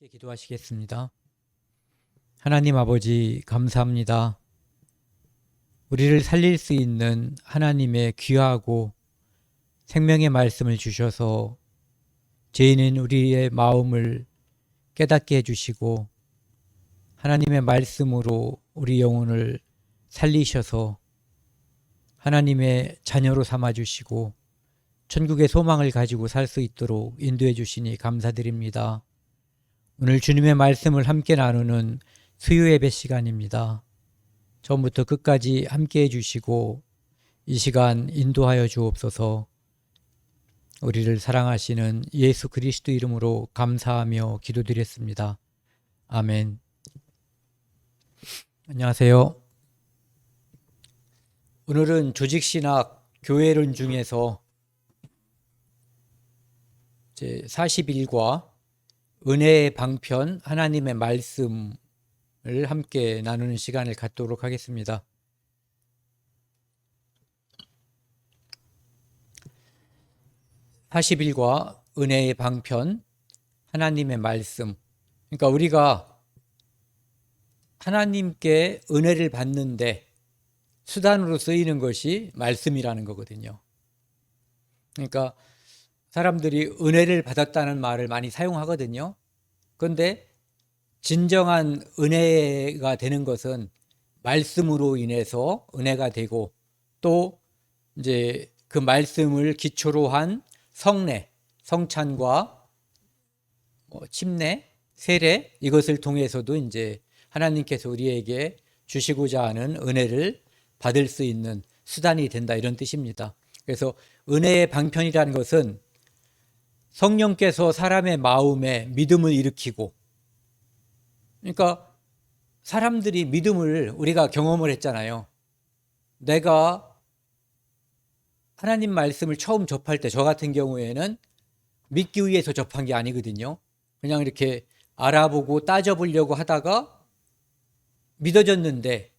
기도하시겠습니다. 하나님 아버지 감사합니다. 우리를 살릴 수 있는 하나님의 귀하고 생명의 말씀을 주셔서 죄인인 우리의 마음을 깨닫게 해주시고 하나님의 말씀으로 우리 영혼을 살리셔서 하나님의 자녀로 삼아주시고 천국의 소망을 가지고 살 수 있도록 인도해 주시니 감사드립니다. 오늘 주님의 말씀을 함께 나누는 수요 예배 시간입니다. 처음부터 끝까지 함께 해주시고 이 시간 인도하여 주옵소서. 우리를 사랑하시는 예수 그리스도 이름으로 감사하며 기도드렸습니다. 아멘. 안녕하세요. 오늘은 조직신학 교회론 중에서 제41과 은혜의 방편 하나님의 말씀을 함께 나누는 시간을 갖도록 하겠습니다. (41과) 은혜의 방편 하나님의 말씀. 그러니까 우리가 하나님께 은혜를 받는데 수단으로 쓰이는 것이 말씀이라는 거거든요. 그러니까 사람들이 은혜를 받았다는 말을 많이 사용하거든요. 그런데 진정한 은혜가 되는 것은 말씀으로 인해서 은혜가 되고 또 이제 그 말씀을 기초로 한 성례, 성찬과 침례, 세례 이것을 통해서도 이제 하나님께서 우리에게 주시고자 하는 은혜를 받을 수 있는 수단이 된다 이런 뜻입니다. 그래서 은혜의 방편이라는 것은 성령께서 사람의 마음에 믿음을 일으키고, 그러니까 사람들이 믿음을 우리가 경험을 했잖아요. 내가 하나님 말씀을 처음 접할 때 저 같은 경우에는 믿기 위해서 접한 게 아니거든요. 그냥 이렇게 알아보고 따져보려고 하다가 믿어졌는데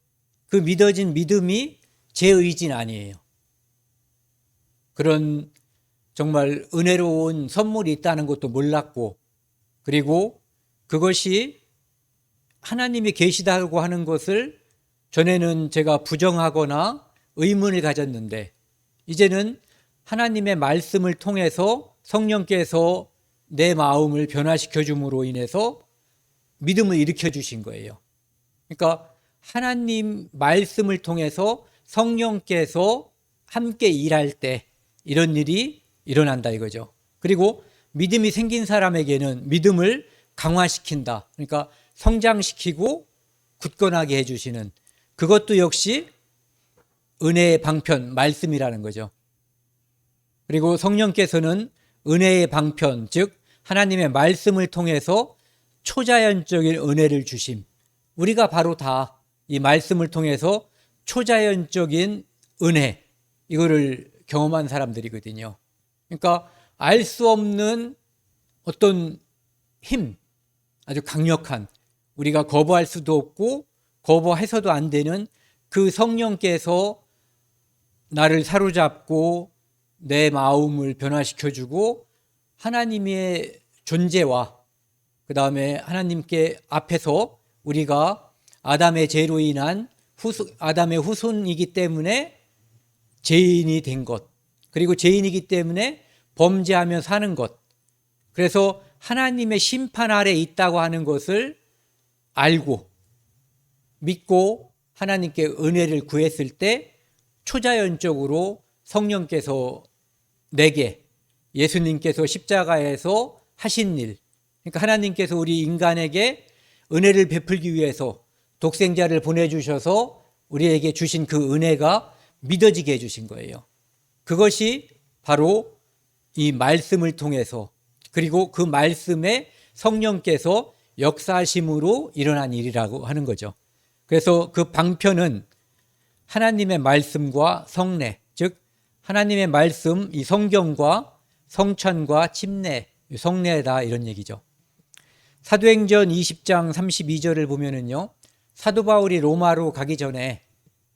그 믿어진 믿음이 제 의지는 아니에요. 그런 정말 은혜로운 선물이 있다는 것도 몰랐고, 그리고 그것이 하나님이 계시다고 하는 것을 전에는 제가 부정하거나 의문을 가졌는데 이제는 하나님의 말씀을 통해서 성령께서 내 마음을 변화시켜 줌으로 인해서 믿음을 일으켜 주신 거예요. 그러니까 하나님 말씀을 통해서 성령께서 함께 일할 때 이런 일이 일어난다 이거죠. 그리고 믿음이 생긴 사람에게는 믿음을 강화시킨다. 그러니까 성장시키고 굳건하게 해주시는, 그것도 역시 은혜의 방편, 말씀이라는 거죠. 그리고 성령께서는 은혜의 방편, 즉 하나님의 말씀을 통해서 초자연적인 은혜를 주심. 우리가 바로 다 이 말씀을 통해서 초자연적인 은혜, 이거를 경험한 사람들이거든요. 그러니까 알 수 없는 어떤 힘, 아주 강력한, 우리가 거부할 수도 없고 거부해서도 안 되는 그 성령께서 나를 사로잡고 내 마음을 변화시켜주고 하나님의 존재와 그 다음에 하나님께 앞에서 우리가 아담의 죄로 인한 아담의 후손이기 때문에 죄인이 된 것, 그리고 죄인이기 때문에 범죄하며 사는 것, 그래서 하나님의 심판 아래 있다고 하는 것을 알고 믿고 하나님께 은혜를 구했을 때 초자연적으로 성령께서 내게, 예수님께서 십자가에서 하신 일, 그러니까 하나님께서 우리 인간에게 은혜를 베풀기 위해서 독생자를 보내주셔서 우리에게 주신 그 은혜가 믿어지게 해주신 거예요. 그것이 바로 이 말씀을 통해서, 그리고 그 말씀에 성령께서 역사하심으로 일어난 일이라고 하는 거죠. 그래서 그 방편은 하나님의 말씀과 성례, 즉 하나님의 말씀, 이 성경과 성찬과 침례, 성례다 이런 얘기죠. 사도행전 20장 32절을 보면은요, 사도 바울이 로마로 가기 전에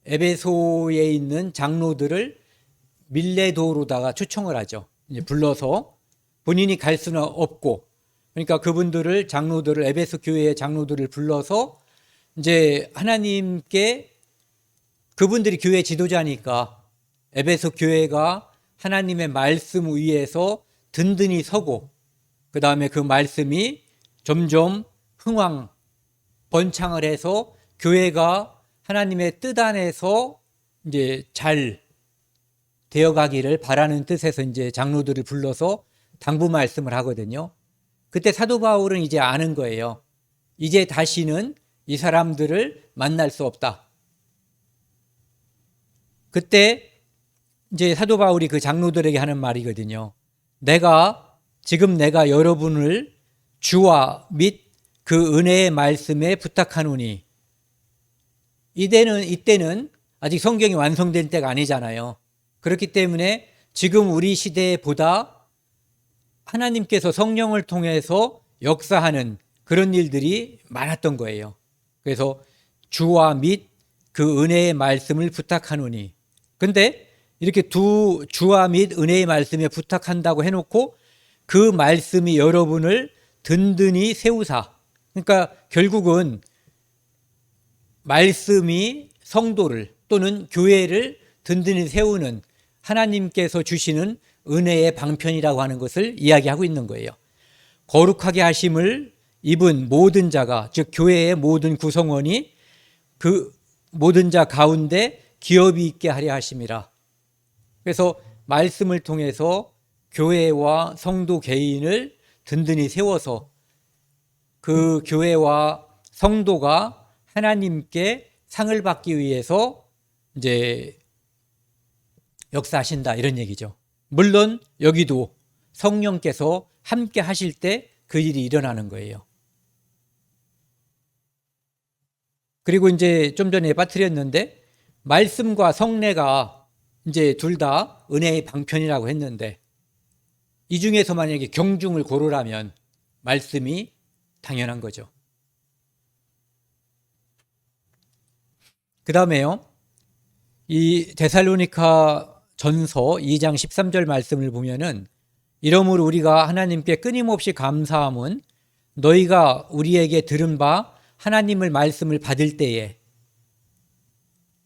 에베소에 있는 장로들을 밀레도로다가 초청을 하죠. 이제 불러서 본인이 갈 수는 없고 그러니까 그분들을 장로들을 에베소 교회의 장로들을 불러서 이제 하나님께 그분들이 교회 지도자니까 에베소 교회가 하나님의 말씀 위에서 든든히 서고 그 다음에 그 말씀이 점점 흥왕 번창을 해서 교회가 하나님의 뜻 안에서 이제 잘 되어가기를 바라는 뜻에서 이제 장로들을 불러서 당부 말씀을 하거든요. 그때 사도 바울은 이제 아는 거예요. 이제 다시는 이 사람들을 만날 수 없다. 그때 이제 사도 바울이 그 장로들에게 하는 말이거든요. 지금 내가 여러분을 주와 및 그 은혜의 말씀에 부탁하노니 이때는 아직 성경이 완성된 때가 아니잖아요. 그렇기 때문에 지금 우리 시대보다 하나님께서 성령을 통해서 역사하는 그런 일들이 많았던 거예요. 그래서 주와 및 그 은혜의 말씀을 부탁하노니. 근데 이렇게 주와 및 은혜의 말씀에 부탁한다고 해놓고 그 말씀이 여러분을 든든히 세우사. 그러니까 결국은 말씀이 성도를 또는 교회를 든든히 세우는 하나님께서 주시는 은혜의 방편이라고 하는 것을 이야기하고 있는 거예요. 거룩하게 하심을 입은 모든 자가, 즉 교회의 모든 구성원이 그 모든 자 가운데 기업이 있게 하려 하심이라. 그래서 말씀을 통해서 교회와 성도 개인을 든든히 세워서 그 교회와 성도가 하나님께 상을 받기 위해서 이제 역사하신다 이런 얘기죠. 물론 여기도 성령께서 함께 하실 때 그 일이 일어나는 거예요. 그리고 이제 좀 전에 빠뜨렸는데 말씀과 성례가 이제 둘 다 은혜의 방편이라고 했는데 이 중에서 만약에 경중을 고르라면 말씀이 당연한 거죠. 그 다음에요. 이 데살로니가 전서 2장 13절 말씀을 보면은 이러므로 우리가 하나님께 끊임없이 감사함은 너희가 우리에게 들은 바 하나님의 말씀을 받을 때에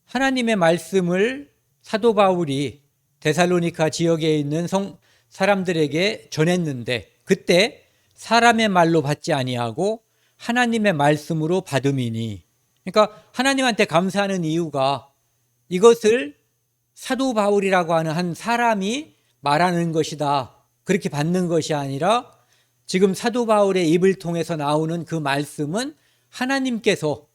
하나님의 말씀을 사도 바울이 데살로니가 지역에 있는 사람들에게 전했는데 그때 사람의 말로 받지 아니하고 하나님의 말씀으로 받음이니. 그러니까 하나님한테 감사하는 이유가 이것을 사도 바울이라고 하는 한 사람이 말하는 것이다. 그렇게 받는 것이 아니라 지금 사도 바울의 입을 통해서 나오는 그 말씀은 하나님께서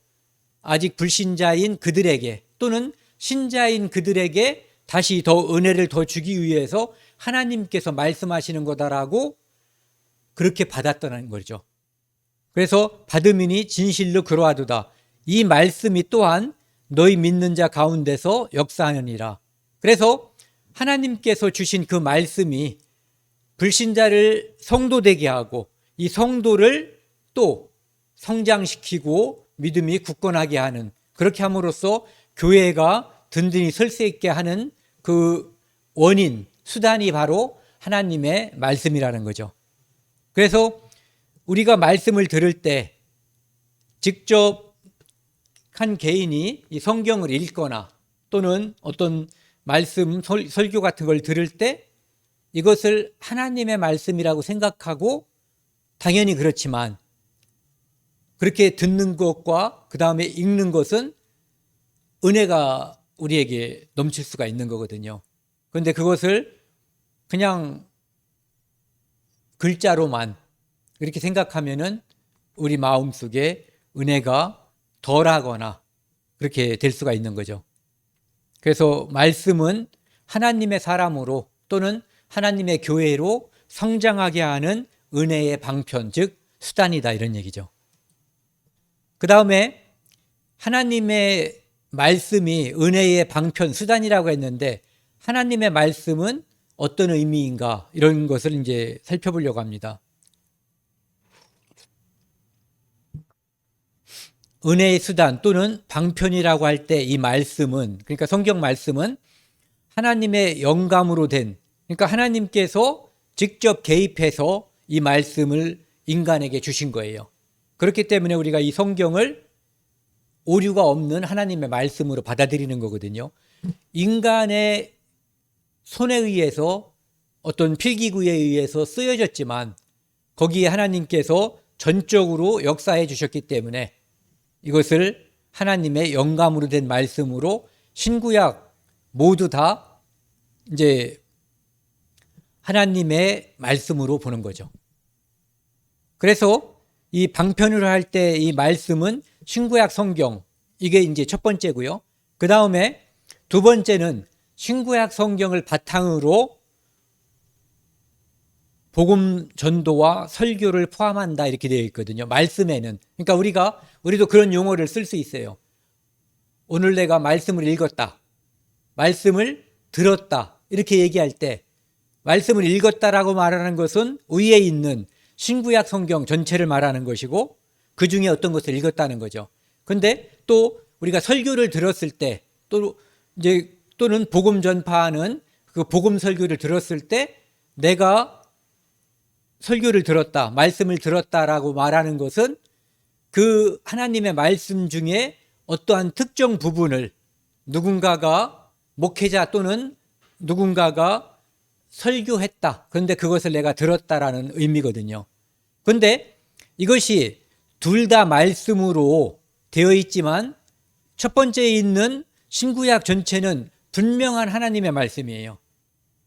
아직 불신자인 그들에게 또는 신자인 그들에게 다시 더 은혜를 더 주기 위해서 하나님께서 말씀하시는 거다라고 그렇게 받았다는 거죠. 그래서 받음이니 진실로 그러하도다. 이 말씀이 또한 너희 믿는 자 가운데서 역사하느니라. 그래서 하나님께서 주신 그 말씀이 불신자를 성도되게 하고 이 성도를 또 성장시키고 믿음이 굳건하게 하는, 그렇게 함으로써 교회가 든든히 설 수 있게 하는 그 원인, 수단이 바로 하나님의 말씀이라는 거죠. 그래서 우리가 말씀을 들을 때 직접 한 개인이 이 성경을 읽거나 또는 어떤 말씀, 설교 같은 걸 들을 때 이것을 하나님의 말씀이라고 생각하고 당연히 그렇지만 그렇게 듣는 것과 그 다음에 읽는 것은 은혜가 우리에게 넘칠 수가 있는 거거든요. 그런데 그것을 그냥 글자로만 이렇게 생각하면은 우리 마음속에 은혜가 덜하거나 그렇게 될 수가 있는 거죠. 그래서 말씀은 하나님의 사람으로 또는 하나님의 교회로 성장하게 하는 은혜의 방편, 즉 수단이다 이런 얘기죠. 그 다음에 하나님의 말씀이 은혜의 방편, 수단이라고 했는데 하나님의 말씀은 어떤 의미인가 이런 것을 이제 살펴보려고 합니다. 은혜의 수단 또는 방편이라고 할 때 이 말씀은, 그러니까 성경 말씀은 하나님의 영감으로 된, 그러니까 하나님께서 직접 개입해서 이 말씀을 인간에게 주신 거예요. 그렇기 때문에 우리가 이 성경을 오류가 없는 하나님의 말씀으로 받아들이는 거거든요. 인간의 손에 의해서 어떤 필기구에 의해서 쓰여졌지만 거기에 하나님께서 전적으로 역사해 주셨기 때문에 이것을 하나님의 영감으로 된 말씀으로 신구약 모두 다 이제 하나님의 말씀으로 보는 거죠. 그래서 이 방편으로 할 때 이 말씀은 신구약 성경, 이게 이제 첫 번째고요. 그 다음에 두 번째는 신구약 성경을 바탕으로 복음 전도와 설교를 포함한다 이렇게 되어 있거든요. 말씀에는. 그러니까 우리도 그런 용어를 쓸 수 있어요. 오늘 내가 말씀을 읽었다. 말씀을 들었다. 이렇게 얘기할 때 말씀을 읽었다라고 말하는 것은 위에 있는 신구약 성경 전체를 말하는 것이고 그 중에 어떤 것을 읽었다는 거죠. 근데 또 우리가 설교를 들었을 때 또는 복음 전파하는 그 복음 설교를 들었을 때 내가 설교를 들었다, 말씀을 들었다라고 말하는 것은 그 하나님의 말씀 중에 어떠한 특정 부분을 누군가가 목회자 또는 누군가가 설교했다. 그런데 그것을 내가 들었다라는 의미거든요. 그런데 이것이 둘 다 말씀으로 되어 있지만 첫 번째에 있는 신구약 전체는 분명한 하나님의 말씀이에요.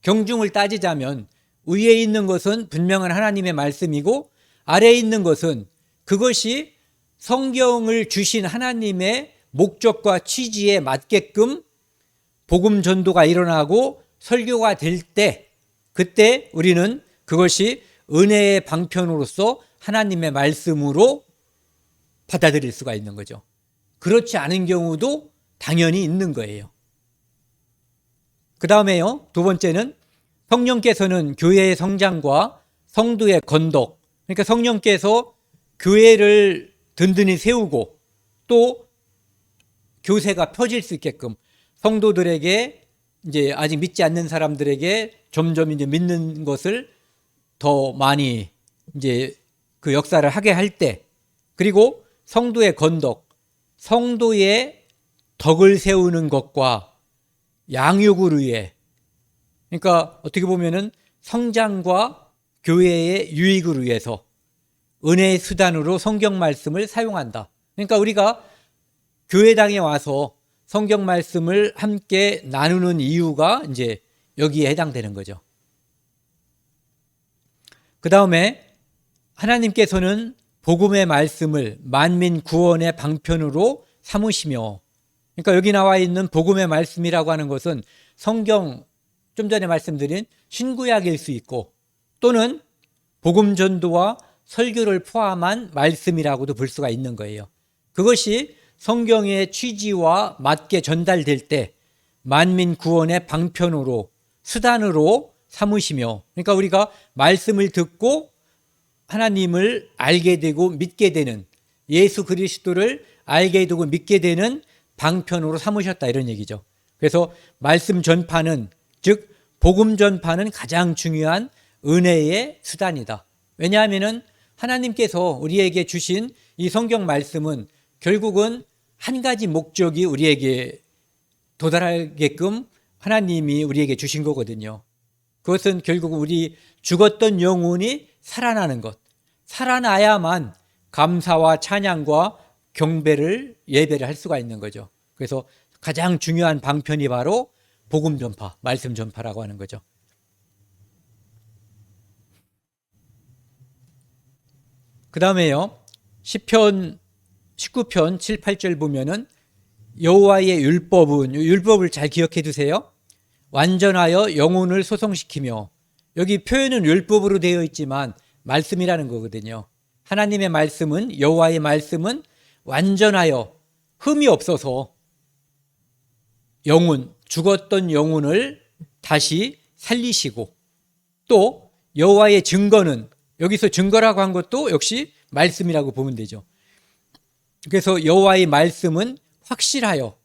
경중을 따지자면 위에 있는 것은 분명한 하나님의 말씀이고 아래에 있는 것은 그것이 성경을 주신 하나님의 목적과 취지에 맞게끔 복음 전도가 일어나고 설교가 될 때 그때 우리는 그것이 은혜의 방편으로서 하나님의 말씀으로 받아들일 수가 있는 거죠. 그렇지 않은 경우도 당연히 있는 거예요. 그 다음에요, 두 번째는 성령께서는 교회의 성장과 성도의 건독, 그러니까 성령께서 교회를 든든히 세우고 또 교세가 펴질 수 있게끔 성도들에게 이제 아직 믿지 않는 사람들에게 점점 이제 믿는 것을 더 많이 이제 그 역사를 하게 할 때, 그리고 성도의 건덕, 성도의 덕을 세우는 것과 양육을 위해, 그러니까 어떻게 보면은 성장과 교회의 유익을 위해서 은혜의 수단으로 성경 말씀을 사용한다. 그러니까 우리가 교회당에 와서 성경 말씀을 함께 나누는 이유가 이제 여기에 해당되는 거죠. 그 다음에 하나님께서는 복음의 말씀을 만민 구원의 방편으로 삼으시며, 그러니까 여기 나와 있는 복음의 말씀이라고 하는 것은 성경, 좀 전에 말씀드린 신구약일 수 있고 또는 복음 전도와 설교를 포함한 말씀이라고도 볼 수가 있는 거예요. 그것이 성경의 취지와 맞게 전달될 때 만민 구원의 방편으로 수단으로 삼으시며, 그러니까 우리가 말씀을 듣고 하나님을 알게 되고 믿게 되는, 예수 그리스도를 알게 되고 믿게 되는 방편으로 삼으셨다 이런 얘기죠. 그래서 말씀 전파는, 즉 복음 전파는 가장 중요한 은혜의 수단이다. 왜냐하면 하나님께서 우리에게 주신 이 성경 말씀은 결국은 한 가지 목적이 우리에게 도달하게끔 하나님이 우리에게 주신 거거든요. 그것은 결국 우리 죽었던 영혼이 살아나는 것, 살아나야만 감사와 찬양과 경배를, 예배를 할 수가 있는 거죠. 그래서 가장 중요한 방편이 바로 복음 전파, 말씀 전파라고 하는 거죠. 그 다음에요, 시편 19편 7, 8절 보면은 여호와의 율법을 잘 기억해 두세요. 완전하여 영혼을 소성시키며, 여기 표현은 율법으로 되어 있지만 말씀이라는 거거든요. 하나님의 말씀은, 여호와의 말씀은 완전하여 흠이 없어서 죽었던 영혼을 다시 살리시고, 또 여호와의 증거는, 여기서 증거라고 한 것도 역시 말씀이라고 보면 되죠. 그래서 여호와의 말씀은 확실하여,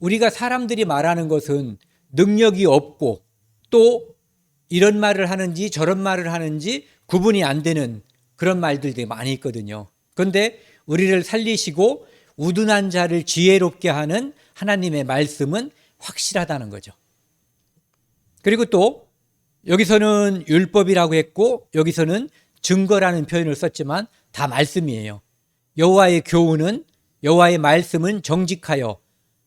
우리가 사람들이 말하는 것은 능력이 없고 또 이런 말을 하는지 저런 말을 하는지 구분이 안 되는 그런 말들이 많이 있거든요. 그런데 우리를 살리시고 우둔한 자를 지혜롭게 하는 하나님의 말씀은 확실하다는 거죠. 그리고 또 여기서는 율법이라고 했고 여기서는 증거라는 표현을 썼지만 다 말씀이에요. 여호와의 교훈은, 여호와의 말씀은 정직하여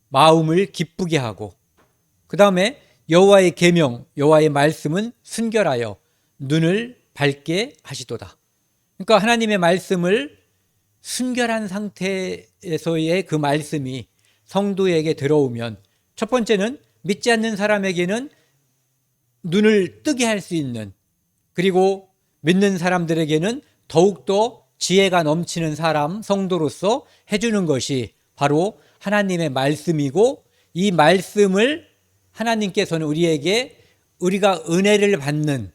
마음을 기쁘게 하고, 그 다음에 여호와의 계명, 여호와의 말씀은 순결하여 눈을 밝게 하시도다. 그러니까 하나님의 말씀을 순결한 상태에서의 그 말씀이 성도에게 들어오면, 첫 번째는 믿지 않는 사람에게는 눈을 뜨게 할 수 있는, 그리고 믿는 사람들에게는 더욱더 지혜가 넘치는 사람, 성도로서 해주는 것이 바로 하나님의 말씀이고, 이 말씀을 하나님께서는 우리에게, 우리가 은혜를 받는,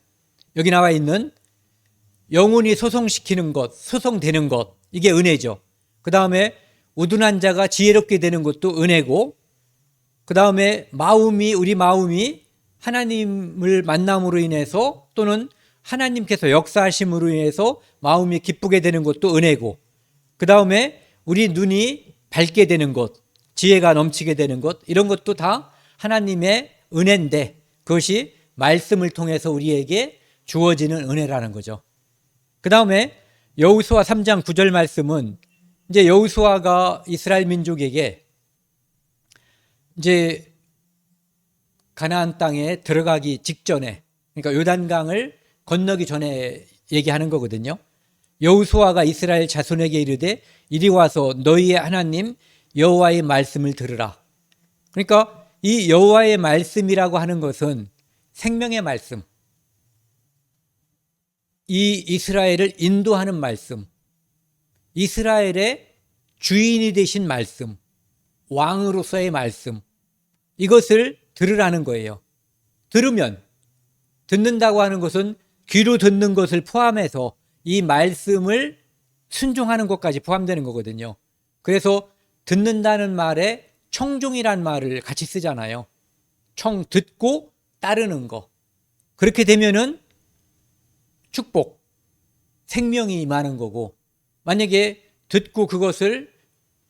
여기 나와 있는 영혼이 소송시키는 것, 소송되는 것, 이게 은혜죠. 그 다음에 우둔한 자가 지혜롭게 되는 것도 은혜고, 그 다음에 우리 마음이 하나님을 만남으로 인해서 또는 하나님께서 역사하심으로 인해서 마음이 기쁘게 되는 것도 은혜고, 그 다음에 우리 눈이 밝게 되는 것, 지혜가 넘치게 되는 것, 이런 것도 다 하나님의 은혜인데 그것이 말씀을 통해서 우리에게 주어지는 은혜라는 거죠. 그 다음에 여호수아 3장 9절 말씀은 이제 여호수아가 이스라엘 민족에게 이제 가나안 땅에 들어가기 직전에, 그러니까 요단강을 건너기 전에 얘기하는 거거든요. 여호수아가 이스라엘 자손에게 이르되 이리 와서 너희의 하나님 여호와의 말씀을 들으라. 그러니까 이 여호와의 말씀이라고 하는 것은 생명의 말씀, 이 이스라엘을 인도하는 말씀, 이스라엘의 주인이 되신 말씀, 왕으로서의 말씀, 이것을 들으라는 거예요. 들으면, 듣는다고 하는 것은 귀로 듣는 것을 포함해서 이 말씀을 순종하는 것까지 포함되는 거거든요. 그래서 듣는다는 말에 청종이란 말을 같이 쓰잖아요. 듣고 따르는 거. 그렇게 되면은 축복, 생명이 임하는 거고, 만약에 듣고 그것을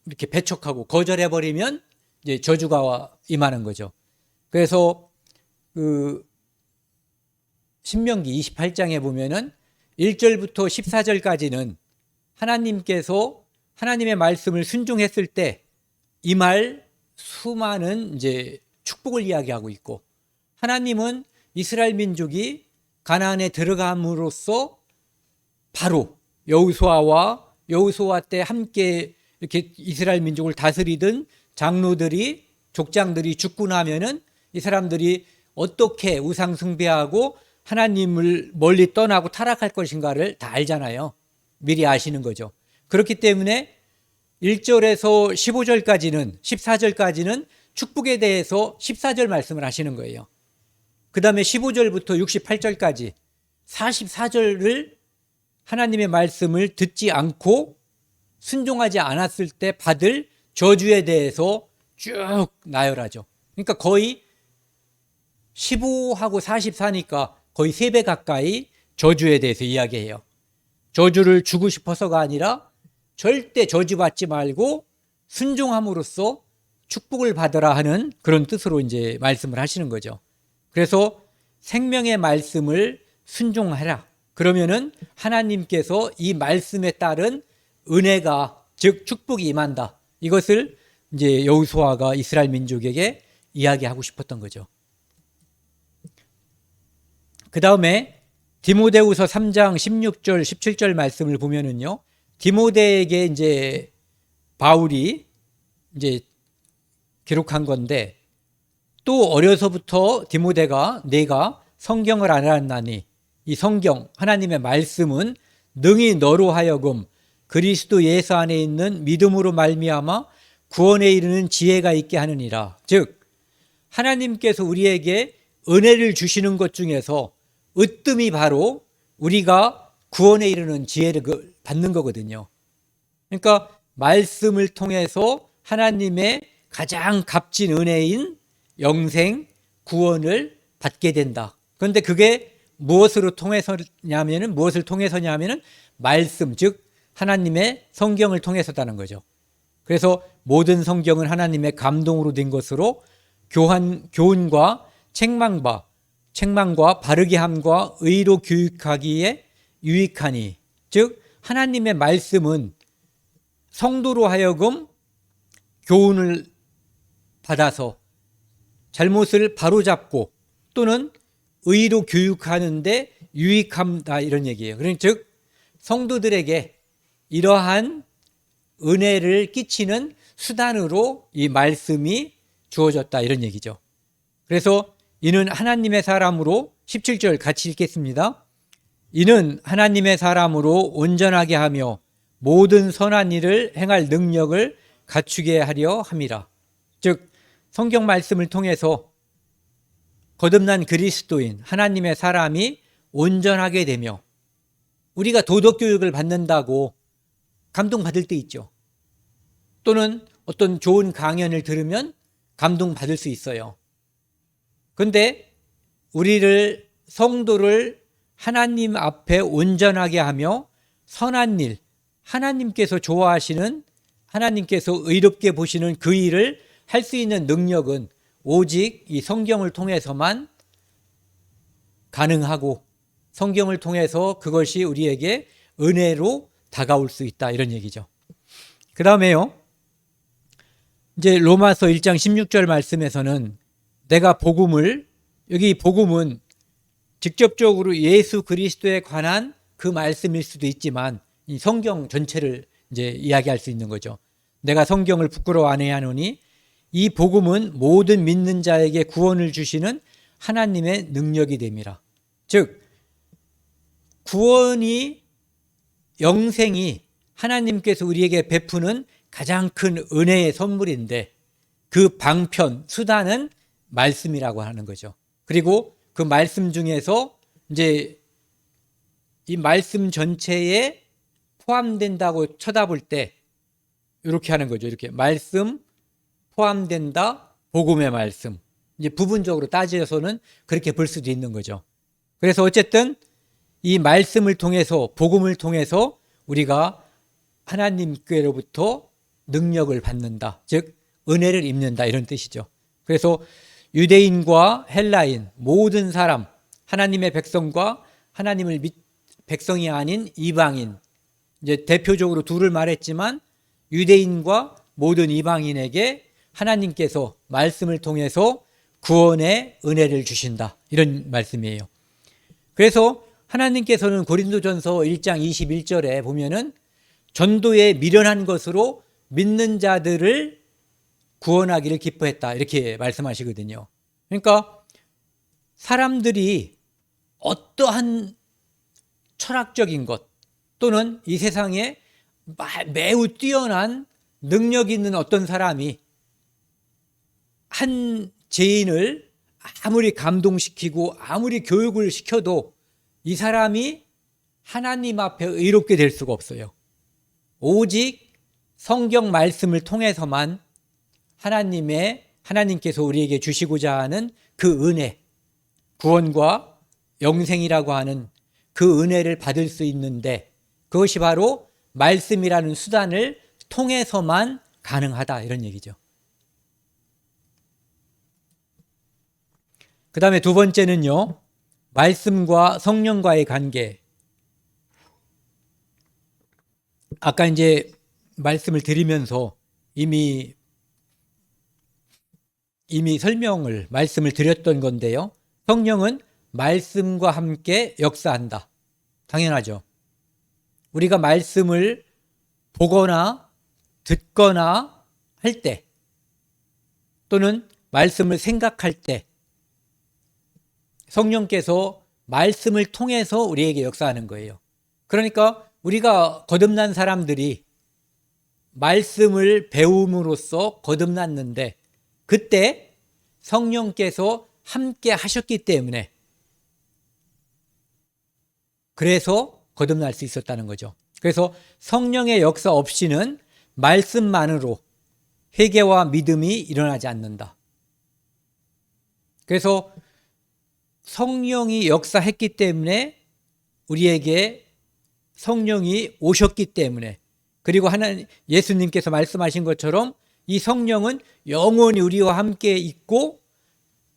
이렇게 배척하고 거절해버리면 이제 저주가 임하는 거죠. 그래서 신명기 28장에 보면은 1절부터 14절까지는 하나님께서 하나님의 말씀을 순종했을 때 임할 수많은 이제 축복을 이야기하고 있고, 하나님은 이스라엘 민족이 가나안에 들어감으로써 바로 여호수아 때 함께 이렇게 이스라엘 민족을 다스리던 장로들이, 족장들이 죽고 나면은 이 사람들이 어떻게 우상 숭배하고 하나님을 멀리 떠나고 타락할 것인가를 다 알잖아요. 미리 아시는 거죠. 그렇기 때문에 1절에서 15절까지는, 14절까지는 축복에 대해서 14절 말씀을 하시는 거예요. 그 다음에 15절부터 68절까지 44절을 하나님의 말씀을 듣지 않고 순종하지 않았을 때 받을 저주에 대해서 쭉 나열하죠. 그러니까 거의 15하고 44니까 거의 3배 가까이 저주에 대해서 이야기해요. 저주를 주고 싶어서가 아니라 절대 저주받지 말고 순종함으로써 축복을 받으라 하는 그런 뜻으로 이제 말씀을 하시는 거죠. 그래서 생명의 말씀을 순종하라. 그러면은 하나님께서 이 말씀에 따른 은혜가, 즉 축복이 임한다. 이것을 이제 여호수아가 이스라엘 민족에게 이야기하고 싶었던 거죠. 그 다음에 디모데후서 3장 16절, 17절 말씀을 보면은요, 디모데에게 이제 바울이 이제 기록한 건데, 또 어려서부터 디모데가 내가 성경을 알았나니 이 성경, 하나님의 말씀은 능히 너로 하여금 그리스도 예수 안에 있는 믿음으로 말미암아 구원에 이르는 지혜가 있게 하느니라. 즉 하나님께서 우리에게 은혜를 주시는 것 중에서 으뜸이 바로 우리가 구원에 이르는 지혜를 받는 거거든요. 그러니까 말씀을 통해서 하나님의 가장 값진 은혜인 영생, 구원을 받게 된다. 그런데 그게 무엇을 통해서냐면은 말씀, 즉 하나님의 성경을 통해서다는 거죠. 그래서 모든 성경은 하나님의 감동으로 된 것으로 교훈과 책망과 바르게 함과 의로 교육하기에 유익하니, 즉 하나님의 말씀은 성도로 하여금 교훈을 받아서 잘못을 바로잡고 또는 의로 교육하는데 유익함다, 이런 얘기예요. 그러니 즉 성도들에게 이러한 은혜를 끼치는 수단으로 이 말씀이 주어졌다, 이런 얘기죠. 그래서 이는 하나님의 사람으로, 17절 같이 읽겠습니다. 이는 하나님의 사람으로 온전하게 하며 모든 선한 일을 행할 능력을 갖추게 하려 함이라. 즉 성경 말씀을 통해서 거듭난 그리스도인 하나님의 사람이 온전하게 되며, 우리가 도덕교육을 받는다고 감동받을 때 있죠. 또는 어떤 좋은 강연을 들으면 감동받을 수 있어요. 그런데 우리를, 성도를 하나님 앞에 온전하게 하며 선한 일, 하나님께서 좋아하시는, 하나님께서 의롭게 보시는 그 일을 할 수 있는 능력은 오직 이 성경을 통해서만 가능하고, 성경을 통해서 그것이 우리에게 은혜로 다가올 수 있다, 이런 얘기죠. 그 다음에요, 이제 로마서 1장 16절 말씀에서는 내가 복음을, 여기 복음은 직접적으로 예수 그리스도에 관한 그 말씀일 수도 있지만 이 성경 전체를 이제 이야기할 수 있는 거죠. 내가 성경을 부끄러워 안 해야 하노니 이 복음은 모든 믿는 자에게 구원을 주시는 하나님의 능력이 됨이라. 즉 구원이, 영생이 하나님께서 우리에게 베푸는 가장 큰 은혜의 선물인데, 그 방편, 수단은 말씀이라고 하는 거죠. 그리고 그 말씀 중에서 이제 이 말씀 전체에 포함된다고 쳐다볼 때 이렇게 하는 거죠. 이렇게 말씀 포함된다, 복음의 말씀. 이제 부분적으로 따져서는 그렇게 볼 수도 있는 거죠. 그래서 어쨌든 이 말씀을 통해서, 복음을 통해서 우리가 하나님께로부터 능력을 받는다, 즉 은혜를 입는다, 이런 뜻이죠. 그래서 유대인과 헬라인, 모든 사람, 하나님의 백성과 하나님을 백성이 아닌 이방인, 이제 대표적으로 둘을 말했지만 유대인과 모든 이방인에게 하나님께서 말씀을 통해서 구원의 은혜를 주신다, 이런 말씀이에요. 그래서 하나님께서는 고린도전서 1장 21절에 보면은 전도에 미련한 것으로 믿는 자들을 구원하기를 기뻐했다, 이렇게 말씀하시거든요. 그러니까 사람들이 어떠한 철학적인 것 또는 이 세상에 매우 뛰어난 능력이 있는 어떤 사람이 한 죄인을 아무리 감동시키고 아무리 교육을 시켜도 이 사람이 하나님 앞에 의롭게 될 수가 없어요. 오직 성경 말씀을 통해서만 하나님께서 우리에게 주시고자 하는 그 은혜, 구원과 영생이라고 하는 그 은혜를 받을 수 있는데, 그것이 바로 말씀이라는 수단을 통해서만 가능하다, 이런 얘기죠. 그 다음에 두 번째는요, 말씀과 성령과의 관계. 아까 이제 말씀을 드리면서 이미 말씀을 드렸던 건데요. 성령은 말씀과 함께 역사한다. 당연하죠. 우리가 말씀을 보거나 듣거나 할 때, 또는 말씀을 생각할 때 성령께서 말씀을 통해서 우리에게 역사하는 거예요. 그러니까 우리가 거듭난 사람들이 말씀을 배움으로써 거듭났는데, 그때 성령께서 함께 하셨기 때문에 그래서 거듭날 수 있었다는 거죠. 그래서 성령의 역사 없이는 말씀만으로 회개와 믿음이 일어나지 않는다. 그래서 성령이 역사했기 때문에 우리에게 성령이 오셨기 때문에, 그리고 하나님 예수님께서 말씀하신 것처럼 이 성령은 영원히 우리와 함께 있고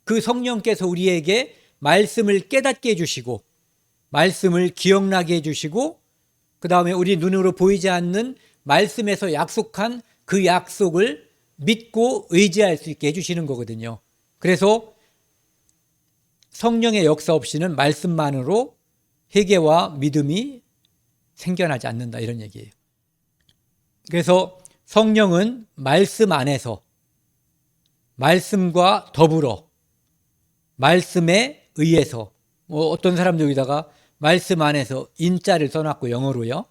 그 성령께서 우리에게 말씀을 깨닫게 해주시고 말씀을 기억나게 해주시고 그 다음에 우리 눈으로 보이지 않는 말씀에서 약속한 그 약속을 믿고 의지할 수 있게 해주시는 거거든요. 그래서 성령의 역사 없이는 말씀만으로 회개와 믿음이 생겨나지 않는다, 이런 얘기예요. 그래서 성령은 말씀 안에서 말씀과 더불어 말씀에 의해서, 어떤 사람들 여기다가 말씀 안에서 인자를 써놨고 영어로요,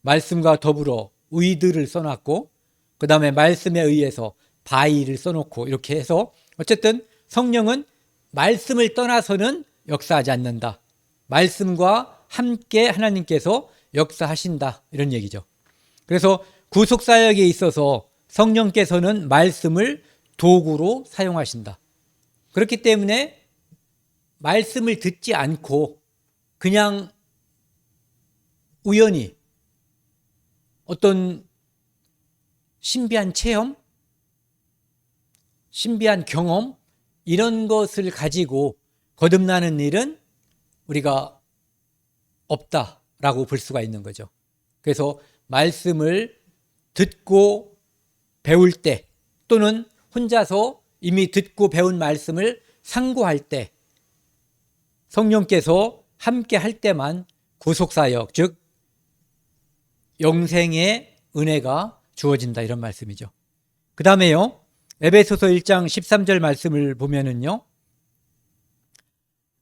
말씀과 더불어 의들을 써놨고 그 다음에 말씀에 의해서 바이를 써놓고 이렇게 해서 어쨌든 성령은 말씀을 떠나서는 역사하지 않는다. 말씀과 함께 하나님께서 역사하신다, 이런 얘기죠. 그래서 구속사역에 있어서 성령께서는 말씀을 도구로 사용하신다. 그렇기 때문에 말씀을 듣지 않고 그냥 우연히 어떤 신비한 체험, 신비한 경험, 이런 것을 가지고 거듭나는 일은 우리가 없다라고 볼 수가 있는 거죠. 그래서 말씀을 듣고 배울 때, 또는 혼자서 이미 듣고 배운 말씀을 상고할 때, 성령께서 함께 할 때만 구속사역, 즉 영생의 은혜가 주어진다, 이런 말씀이죠. 그 다음에요, 에베소서 1장 13절 말씀을 보면은요,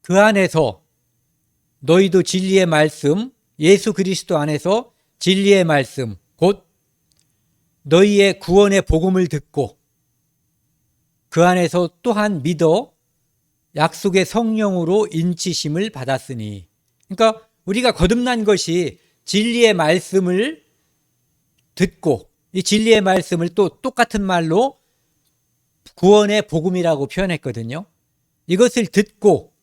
그 안에서 너희도 진리의 말씀, 예수 그리스도 안에서 진리의 말씀, 곧 너희의 구원의 복음을 듣고 그 안에서 또한 믿어 약속의 성령으로 인치심을 받았으니. 그러니까 우리가 거듭난 것이 진리의 말씀을 듣고, 이 진리의 말씀을 또 똑같은 말로 구원의 복음이라고 표현했거든요. 이것을 듣고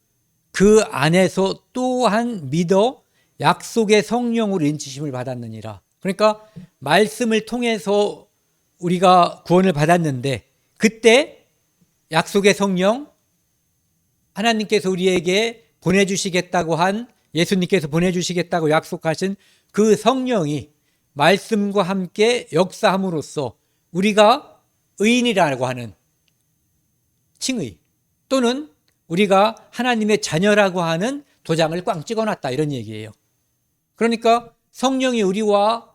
그 안에서 또한 믿어 약속의 성령으로 인치심을 받았느니라. 그러니까 말씀을 통해서 우리가 구원을 받았는데, 그때 약속의 성령, 하나님께서 우리에게 보내주시겠다고 한, 예수님께서 보내주시겠다고 약속하신 그 성령이 말씀과 함께 역사함으로써 우리가 의인이라고 하는 칭의, 또는 우리가 하나님의 자녀라고 하는 도장을 꽝 찍어놨다, 이런 얘기예요. 그러니까 성령이 우리와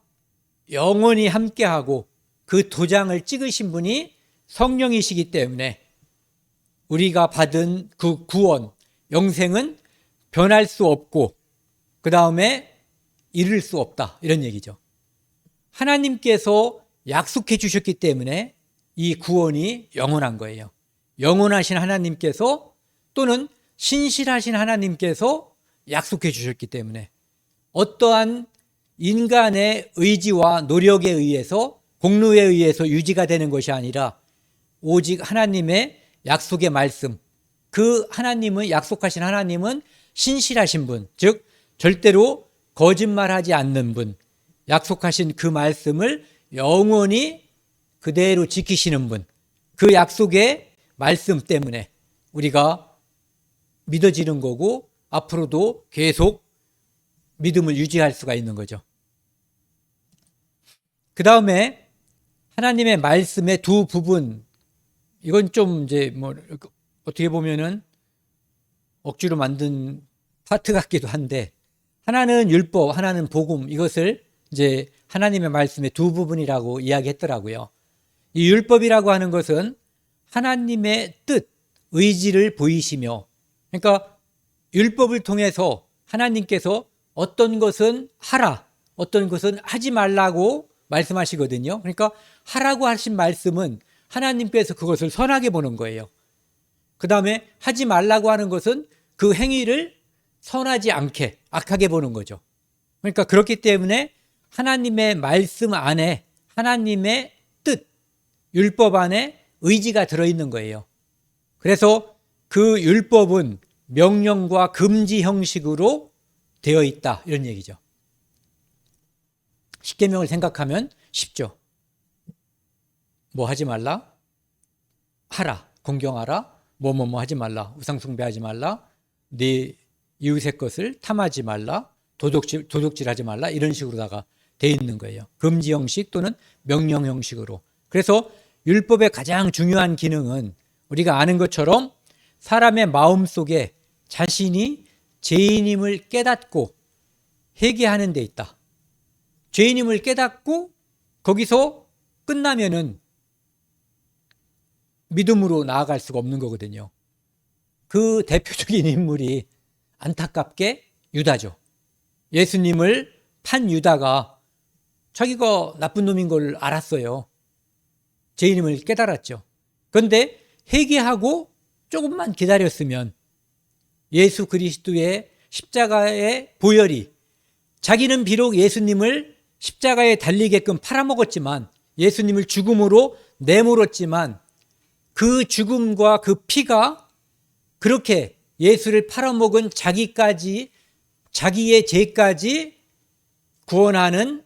영원히 함께하고 그 도장을 찍으신 분이 성령이시기 때문에 우리가 받은 그 구원, 영생은 변할 수 없고 그 다음에 잃을 수 없다, 이런 얘기죠. 하나님께서 약속해 주셨기 때문에 이 구원이 영원한 거예요. 영원하신 하나님께서, 또는 신실하신 하나님께서 약속해 주셨기 때문에 어떠한 인간의 의지와 노력에 의해서, 공로에 의해서 유지가 되는 것이 아니라 오직 하나님의 약속의 말씀, 그 하나님은, 약속하신 하나님은 신실하신 분, 즉 절대로 거짓말하지 않는 분, 약속하신 그 말씀을 영원히 그대로 지키시는 분, 그 약속의 말씀 때문에 우리가 믿어지는 거고 앞으로도 계속 믿음을 유지할 수가 있는 거죠. 그 다음에 하나님의 말씀의 두 부분, 이건 좀 이제 어떻게 보면은 억지로 만든 파트 같기도 한데, 하나는 율법, 하나는 복음, 이것을 이제 하나님의 말씀의 두 부분이라고 이야기했더라고요. 이 율법이라고 하는 것은 하나님의 뜻, 의지를 보이시며, 그러니까 율법을 통해서 하나님께서 어떤 것은 하라, 어떤 것은 하지 말라고 말씀하시거든요. 그러니까 하라고 하신 말씀은 하나님께서 그것을 선하게 보는 거예요. 그 다음에 하지 말라고 하는 것은 그 행위를 선하지 않게, 악하게 보는 거죠. 그러니까 그렇기 때문에 하나님의 말씀 안에 하나님의 뜻, 율법 안에 의지가 들어있는 거예요. 그래서 그 율법은 명령과 금지 형식으로 되어 있다, 이런 얘기죠. 십계명을 생각하면 쉽죠. 뭐 하지 말라? 하라. 공경하라. 뭐뭐뭐 하지 말라. 우상숭배하지 말라. 네 이웃의 것을 탐하지 말라. 도둑질하지 말라. 이런 식으로다가 돼 있는 거예요. 금지 형식 또는 명령 형식으로. 그래서 율법의 가장 중요한 기능은 우리가 아는 것처럼 사람의 마음 속에 자신이 죄인임을 깨닫고 회개하는 데 있다. 죄인임을 깨닫고 거기서 끝나면은 믿음으로 나아갈 수가 없는 거거든요. 그 대표적인 인물이 안타깝게 유다죠. 예수님을 판 유다가 자기가 나쁜 놈인 걸 알았어요. 죄인임을 깨달았죠. 그런데 회개하고 조금만 기다렸으면 예수 그리스도의 십자가의 보혈이, 자기는 비록 예수님을 십자가에 달리게끔 팔아먹었지만, 예수님을 죽음으로 내몰았지만 그 죽음과 그 피가 그렇게 예수를 팔아먹은 자기의 죄까지 구원하는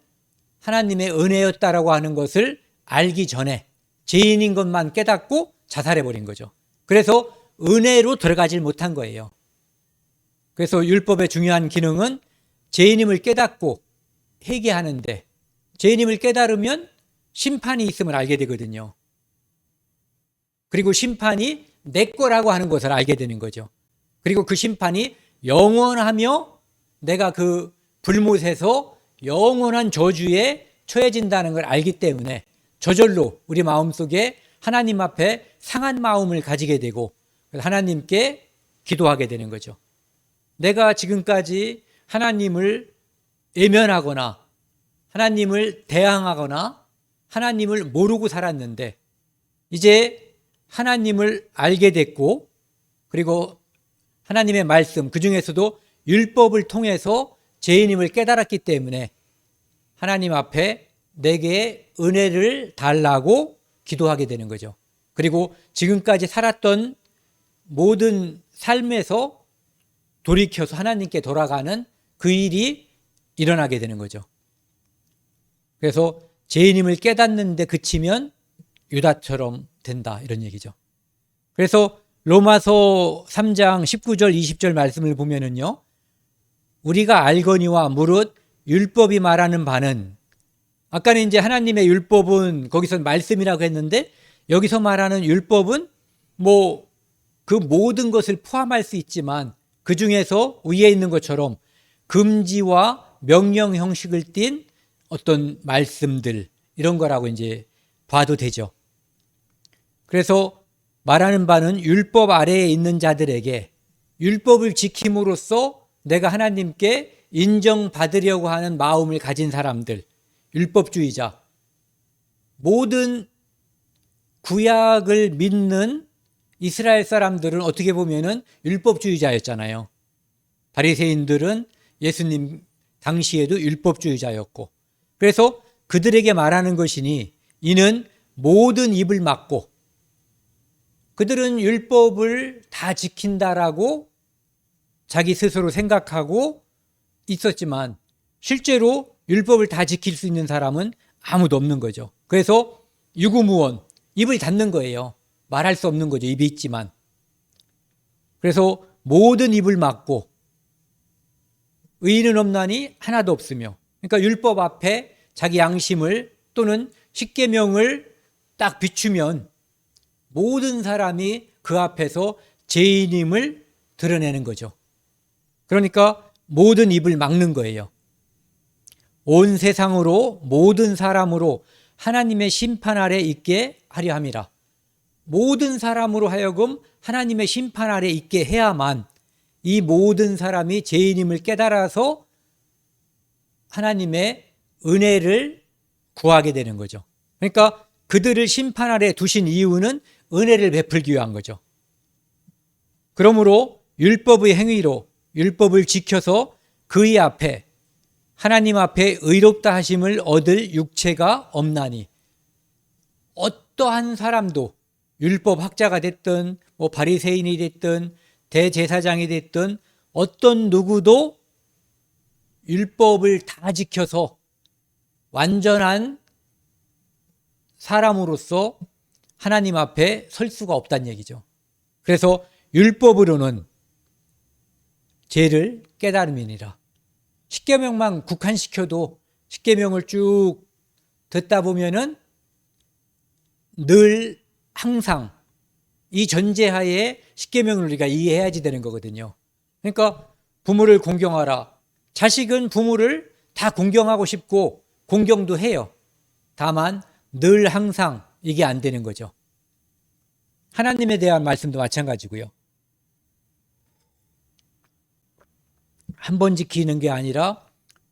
하나님의 은혜였다라고 하는 것을 알기 전에 죄인인 것만 깨닫고 자살해버린 거죠. 그래서 은혜로 들어가질 못한 거예요. 그래서 율법의 중요한 기능은 죄인임을 깨닫고 회개하는데, 죄인임을 깨달으면 심판이 있음을 알게 되거든요. 그리고 심판이 내 거라고 하는 것을 알게 되는 거죠. 그리고 그 심판이 영원하며 내가 그 불못에서 영원한 저주에 처해진다는 걸 알기 때문에 저절로 우리 마음속에 하나님 앞에 상한 마음을 가지게 되고 하나님께 기도하게 되는 거죠. 내가 지금까지 하나님을 외면하거나 하나님을 대항하거나 하나님을 모르고 살았는데 이제 하나님을 알게 됐고, 그리고 하나님의 말씀, 그 중에서도 율법을 통해서 죄인임을 깨달았기 때문에 하나님 앞에 내게 은혜를 달라고 기도하게 되는 거죠. 그리고 지금까지 살았던 모든 삶에서 돌이켜서 하나님께 돌아가는 그 일이 일어나게 되는 거죠. 그래서 죄인임을 깨닫는데 그치면 유다처럼 된다, 이런 얘기죠. 그래서 로마서 3장 19절 20절 말씀을 보면은요, 우리가 알거니와 무릇 율법이 말하는 바는, 아까는 이제 하나님의 율법은 거기서 말씀이라고 했는데 여기서 말하는 율법은 뭐 그 모든 것을 포함할 수 있지만 그 중에서 위에 있는 것처럼 금지와 명령 형식을 띤 어떤 말씀들, 이런 거라고 이제 봐도 되죠. 그래서 말하는 바는 율법 아래에 있는 자들에게 율법을 지킴으로써 내가 하나님께 인정받으려고 하는 마음을 가진 사람들, 율법주의자, 모든 구약을 믿는 이스라엘 사람들은 어떻게 보면은 율법주의자였잖아요. 바리새인들은 예수님 당시에도 율법주의자였고, 그래서 그들에게 말하는 것이니 이는 모든 입을 막고, 그들은 율법을 다 지킨다라고 자기 스스로 생각하고 있었지만 실제로 율법을 다 지킬 수 있는 사람은 아무도 없는 거죠. 그래서 유구무원, 입을 닫는 거예요. 말할 수 없는 거죠. 입이 있지만. 그래서 모든 입을 막고 의인은 없나니 하나도 없으며, 그러니까 율법 앞에 자기 양심을 또는 십계명을 딱 비추면 모든 사람이 그 앞에서 죄인임을 드러내는 거죠. 그러니까 모든 입을 막는 거예요. 온 세상으로 모든 사람으로 하나님의 심판 아래 있게 하려 함이라. 모든 사람으로 하여금 하나님의 심판 아래 있게 해야만 이 모든 사람이 죄인임을 깨달아서 하나님의 은혜를 구하게 되는 거죠. 그러니까 그들을 심판 아래 두신 이유는 은혜를 베풀기 위한 거죠. 그러므로 율법의 행위로 율법을 지켜서 그의 앞에, 하나님 앞에 의롭다 하심을 얻을 육체가 없나니, 어떠한 사람도 율법 학자가 됐든 뭐 바리새인이 됐든 대제사장이 됐든 어떤 누구도 율법을 다 지켜서 완전한 사람으로서 하나님 앞에 설 수가 없다는 얘기죠. 그래서 율법으로는 죄를 깨달음이니라. 십계명만 국한시켜도 십계명을 쭉 듣다 보면은 늘 항상 이 전제하에 십계명을 우리가 이해해야지 되는 거거든요. 그러니까 부모를 공경하라. 자식은 부모를 다 공경하고 싶고 공경도 해요. 다만 늘 항상 이게 안 되는 거죠. 하나님에 대한 말씀도 마찬가지고요. 한 번 지키는 게 아니라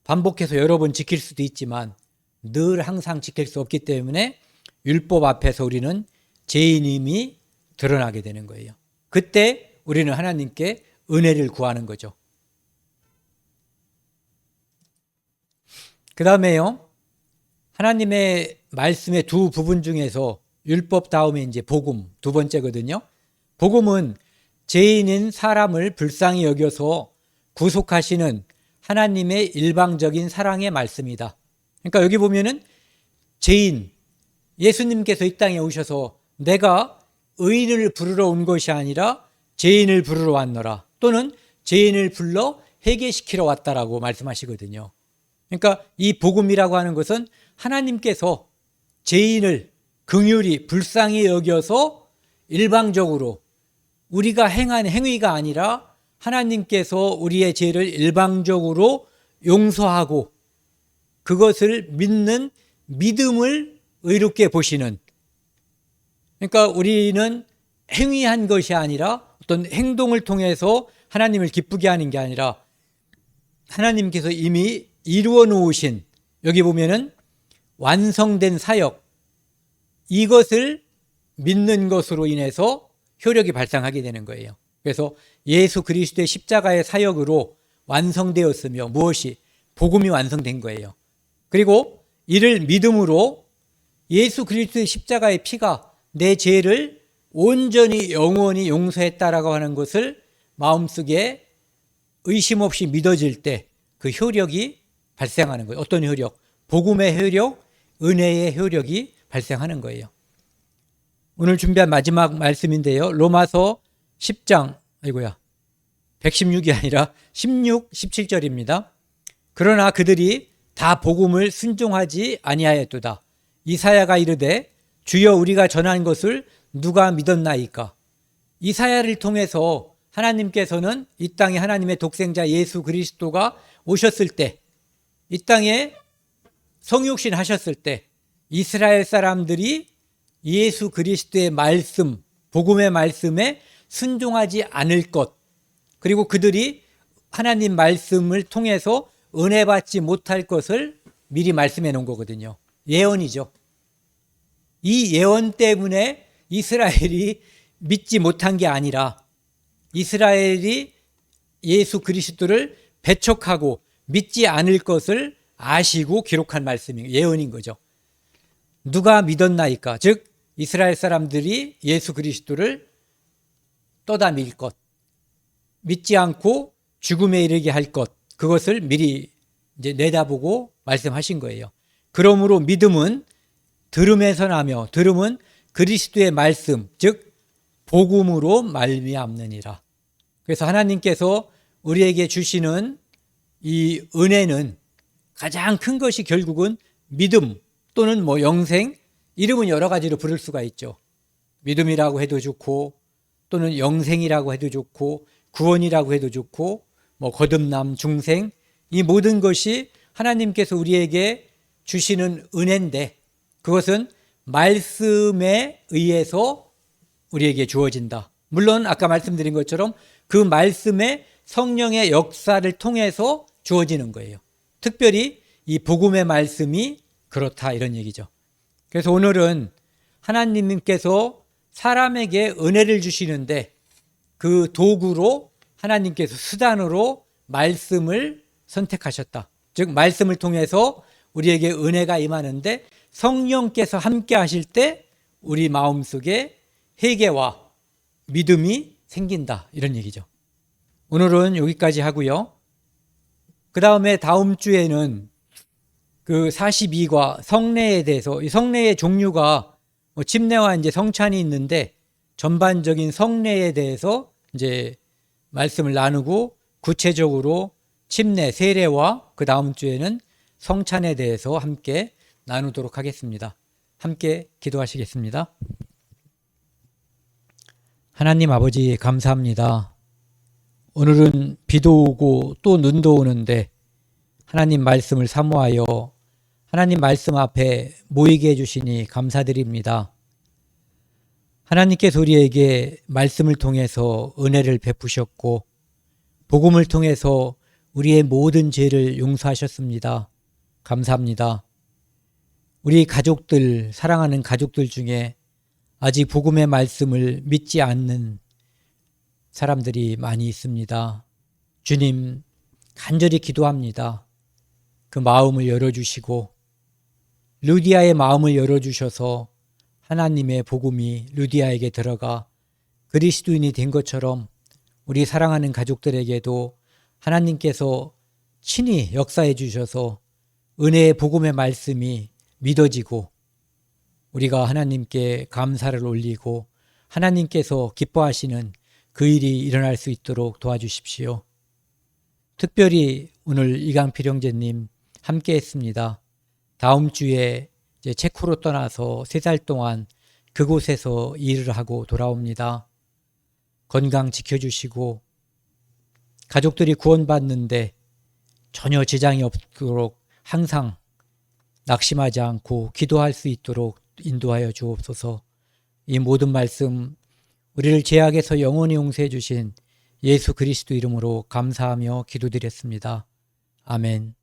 반복해서 여러 번 지킬 수도 있지만 늘 항상 지킬 수 없기 때문에 율법 앞에서 우리는 죄인임이 드러나게 되는 거예요. 그때 우리는 하나님께 은혜를 구하는 거죠. 그 다음에요, 하나님의 말씀의 두 부분 중에서 율법 다음에 이제 복음 두 번째거든요. 복음은 죄인인 사람을 불쌍히 여겨서 구속하시는 하나님의 일방적인 사랑의 말씀이다. 그러니까 여기 보면은 죄인, 예수님께서 이 땅에 오셔서 내가 의인을 부르러 온 것이 아니라 죄인을 부르러 왔노라, 또는 죄인을 불러 회개시키러 왔다라고 말씀하시거든요. 그러니까 이 복음이라고 하는 것은 하나님께서 죄인을 긍휼히 불쌍히 여겨서 일방적으로 우리가 행한 행위가 아니라 하나님께서 우리의 죄를 일방적으로 용서하고 그것을 믿는 믿음을 의롭게 보시는, 그러니까 우리는 행위한 것이 아니라 어떤 행동을 통해서 하나님을 기쁘게 하는 게 아니라 하나님께서 이미 이루어 놓으신, 여기 보면은 완성된 사역, 이것을 믿는 것으로 인해서 효력이 발생하게 되는 거예요. 그래서 예수 그리스도의 십자가의 사역으로 완성되었으며 무엇이? 복음이 완성된 거예요. 그리고 이를 믿음으로 예수 그리스도의 십자가의 피가 내 죄를 온전히 영원히 용서했다라고 하는 것을 마음속에 의심 없이 믿어질 때 그 효력이 발생하는 거예요. 어떤 효력? 복음의 효력, 은혜의 효력이 발생하는 거예요. 오늘 준비한 마지막 말씀인데요. 로마서 10장, 116이 아니라 16, 17절입니다. 그러나 그들이 다 복음을 순종하지 아니하였도다. 이사야가 이르되 주여 우리가 전한 것을 누가 믿었나이까. 이사야를 통해서 하나님께서는 이 땅에 하나님의 독생자 예수 그리스도가 오셨을 때, 이 땅에 성육신 하셨을 때 이스라엘 사람들이 예수 그리스도의 말씀, 복음의 말씀에 순종하지 않을 것, 그리고 그들이 하나님 말씀을 통해서 은혜 받지 못할 것을 미리 말씀해 놓은 거거든요. 예언이죠. 이 예언 때문에 이스라엘이 믿지 못한 게 아니라 이스라엘이 예수 그리스도를 배척하고 믿지 않을 것을 아시고 기록한 말씀이 예언인 거죠. 누가 믿었나이까? 즉 이스라엘 사람들이 예수 그리스도를 떠다 밀 것, 믿지 않고 죽음에 이르게 할 것, 그것을 미리 이제 내다보고 말씀하신 거예요. 그러므로 믿음은 들음에서 나며 들음은 그리스도의 말씀, 즉 복음으로 말미암느니라. 그래서 하나님께서 우리에게 주시는 이 은혜는 가장 큰 것이 결국은 믿음 또는 영생, 이름은 여러 가지로 부를 수가 있죠. 믿음이라고 해도 좋고 또는 영생이라고 해도 좋고 구원이라고 해도 좋고 거듭남, 중생, 이 모든 것이 하나님께서 우리에게 주시는 은혜인데 그것은 말씀에 의해서 우리에게 주어진다. 물론 아까 말씀드린 것처럼 그 말씀의 성령의 역사를 통해서 주어지는 거예요. 특별히 이 복음의 말씀이 그렇다, 이런 얘기죠. 그래서 오늘은 하나님께서 사람에게 은혜를 주시는데 그 도구로 하나님께서 수단으로 말씀을 선택하셨다. 즉 말씀을 통해서 우리에게 은혜가 임하는데 성령께서 함께 하실 때 우리 마음속에 회개와 믿음이 생긴다, 이런 얘기죠. 오늘은 여기까지 하고요. 그 다음에 다음 주에는 그 42과 성례에 대해서, 이 성례의 종류가 침례와 이제 성찬이 있는데 전반적인 성례에 대해서 이제 말씀을 나누고 구체적으로 침례, 세례와 그 다음 주에는 성찬에 대해서 함께 나누도록 하겠습니다. 함께 기도하시겠습니다. 하나님 아버지 감사합니다. 오늘은 비도 오고 또 눈도 오는데 하나님 말씀을 사모하여 하나님 말씀 앞에 모이게 해주시니 감사드립니다. 하나님께서 우리에게 말씀을 통해서 은혜를 베푸셨고 복음을 통해서 우리의 모든 죄를 용서하셨습니다. 감사합니다. 우리 가족들, 사랑하는 가족들 중에 아직 복음의 말씀을 믿지 않는 사람들이 많이 있습니다. 주님, 간절히 기도합니다. 그 마음을 열어주시고 루디아의 마음을 열어주셔서 하나님의 복음이 루디아에게 들어가 그리스도인이 된 것처럼 우리 사랑하는 가족들에게도 하나님께서 친히 역사해 주셔서 은혜의 복음의 말씀이 믿어지고 우리가 하나님께 감사를 올리고 하나님께서 기뻐하시는 그 일이 일어날 수 있도록 도와주십시오. 특별히 오늘 이강필 형제님 함께 했습니다. 다음 주에 이제 체코로 떠나서 3달 동안 그곳에서 일을 하고 돌아옵니다. 건강 지켜주시고 가족들이 구원받는데 전혀 지장이 없도록 항상 낙심하지 않고 기도할 수 있도록 인도하여 주옵소서. 이 모든 말씀 우리를 죄악에서 영원히 용서해 주신 예수 그리스도 이름으로 감사하며 기도드렸습니다. 아멘.